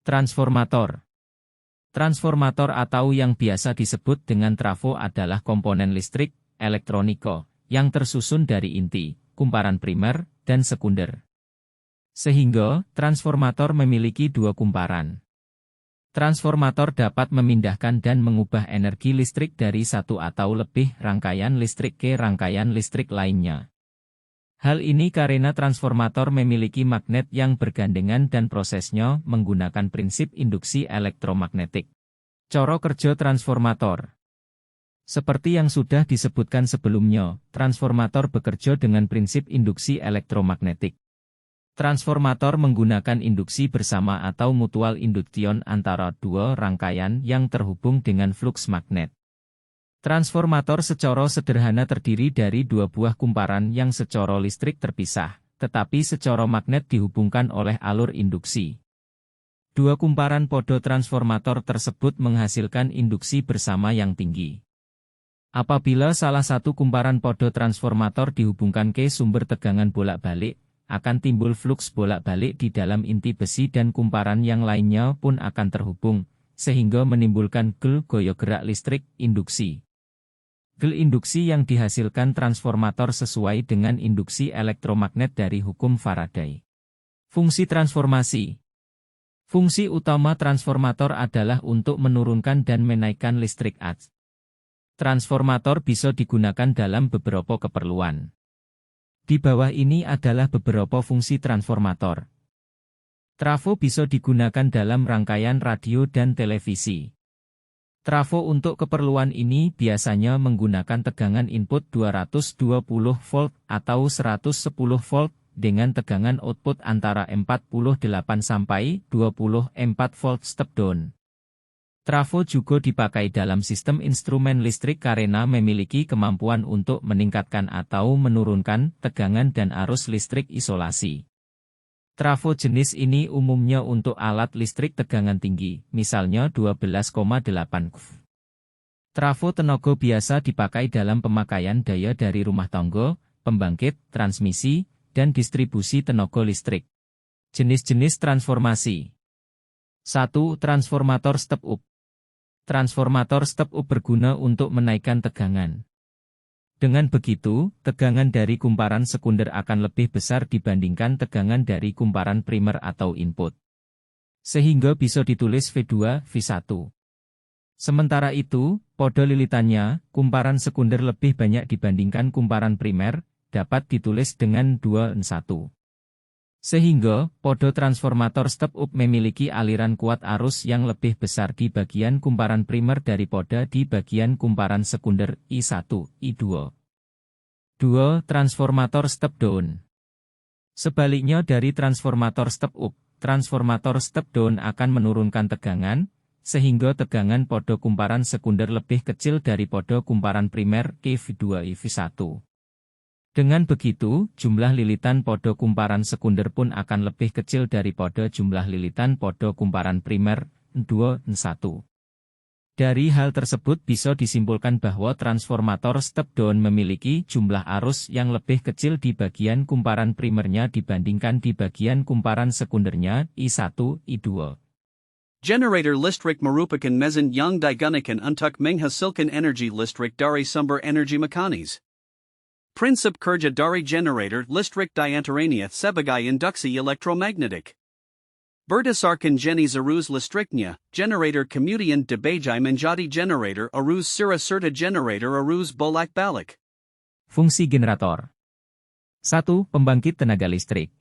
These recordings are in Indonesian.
Transformator. Transformator atau yang biasa disebut dengan trafo adalah komponen listrik, elektroniko, yang tersusun dari inti, kumparan primer, dan sekunder. Sehingga, transformator memiliki dua kumparan. Transformator dapat memindahkan dan mengubah energi listrik dari satu atau lebih rangkaian listrik ke rangkaian listrik lainnya. Hal ini karena transformator memiliki magnet yang bergandengan dan prosesnya menggunakan prinsip induksi elektromagnetik. Cara kerja transformator. Seperti yang sudah disebutkan sebelumnya, transformator bekerja dengan prinsip induksi elektromagnetik. Transformator menggunakan induksi bersama atau mutual induction antara dua rangkaian yang terhubung dengan fluks magnet. Transformator secara sederhana terdiri dari dua buah kumparan yang secara listrik terpisah, tetapi secara magnet dihubungkan oleh alur induksi. Dua kumparan podo transformator tersebut menghasilkan induksi bersama yang tinggi. Apabila salah satu kumparan podo transformator dihubungkan ke sumber tegangan bolak-balik, akan timbul fluks bolak-balik di dalam inti besi dan kumparan yang lainnya pun akan terhubung, sehingga menimbulkan gaya gerak listrik induksi. Gel induksi yang dihasilkan transformator sesuai dengan induksi elektromagnet dari hukum Faraday. Fungsi transformasi. Fungsi utama transformator adalah untuk menurunkan dan menaikkan listrik AC. Transformator bisa digunakan dalam beberapa keperluan. Di bawah ini adalah beberapa fungsi transformator. Trafo bisa digunakan dalam rangkaian radio dan televisi. Trafo untuk keperluan ini biasanya menggunakan tegangan input 220 volt atau 110 volt dengan tegangan output antara 48 sampai 24 volt step down. Trafo juga dipakai dalam sistem instrumen listrik karena memiliki kemampuan untuk meningkatkan atau menurunkan tegangan dan arus listrik isolasi. Trafo jenis ini umumnya untuk alat listrik tegangan tinggi, misalnya 12,8 kV. Trafo tenaga biasa dipakai dalam pemakaian daya dari rumah tangga, pembangkit, transmisi, dan distribusi tenaga listrik. Jenis-jenis transformasi. 1. Transformator step-up. Transformator step-up berguna untuk menaikkan tegangan. Dengan begitu, tegangan dari kumparan sekunder akan lebih besar dibandingkan tegangan dari kumparan primer atau input. Sehingga bisa ditulis V2, V1. Sementara itu, pada lilitannya, kumparan sekunder lebih banyak dibandingkan kumparan primer, dapat ditulis dengan 2N1. Sehingga, pada transformator step-up memiliki aliran kuat arus yang lebih besar di bagian kumparan primer daripada di bagian kumparan sekunder I1, I2. 2. Transformator step-down. Sebaliknya dari transformator step-up, transformator step-down akan menurunkan tegangan, sehingga tegangan pada kumparan sekunder lebih kecil daripada kumparan primer V2 V1. Dengan begitu, jumlah lilitan pada kumparan sekunder pun akan lebih kecil daripada jumlah lilitan pada kumparan primer 2N1. Dari hal tersebut bisa disimpulkan bahwa transformator step-down memiliki jumlah arus yang lebih kecil di bagian kumparan primernya dibandingkan di bagian kumparan sekundernya I1, I2. Generator listrik merupakan mesin yang digunakan untuk menghasilkan energi listrik dari sumber energi mekanis. Prinsip kerja dari generator listrik diantaranya sebagai induksi elektromagnetik. Berdasarkan jenis arus listriknya, generator kemudian dibagi menjadi generator arus sira serta generator arus bolak-balik. Fungsi generator. 1. Pembangkit tenaga listrik.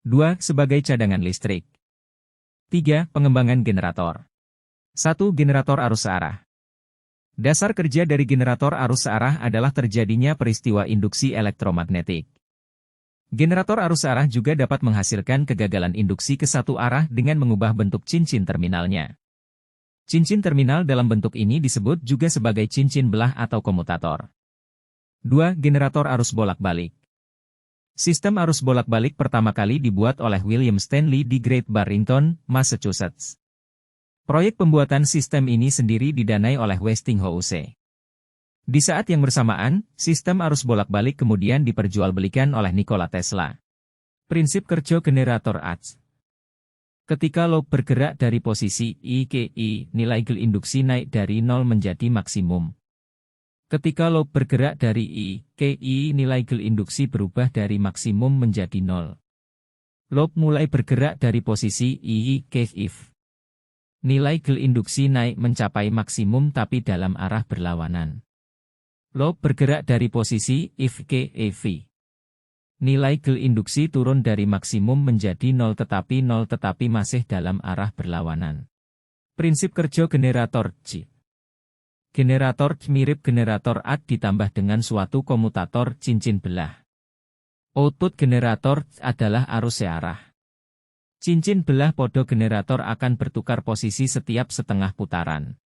2. Sebagai cadangan listrik. 3. Pengembangan generator. 1. Generator arus searah. Dasar kerja dari generator arus searah adalah terjadinya peristiwa induksi elektromagnetik. Generator arus searah juga dapat menghasilkan kegagalan induksi ke satu arah dengan mengubah bentuk cincin terminalnya. Cincin terminal dalam bentuk ini disebut juga sebagai cincin belah atau komutator. 2. Generator arus bolak-balik. Sistem arus bolak-balik pertama kali dibuat oleh William Stanley di Great Barrington, Massachusetts. Proyek pembuatan sistem ini sendiri didanai oleh Westinghouse. Di saat yang bersamaan, sistem arus bolak-balik kemudian diperjualbelikan oleh Nikola Tesla. Prinsip kerja generator AC. Ketika loop bergerak dari posisi I ke I, nilai gel induksi naik dari 0 menjadi maksimum. Ketika loop bergerak dari I ke I, nilai gel induksi berubah dari maksimum menjadi 0. Loop mulai bergerak dari posisi I ke if. Nilai gel induksi naik mencapai maksimum tapi dalam arah berlawanan. Loop bergerak dari posisi if ke EV. Nilai gel induksi turun dari maksimum menjadi 0 tetapi masih dalam arah berlawanan. Prinsip kerja generator C. Generator C mirip generator AD ditambah dengan suatu komutator cincin belah. Output generator C adalah arus searah. Cincin belah podo generator akan bertukar posisi setiap setengah putaran.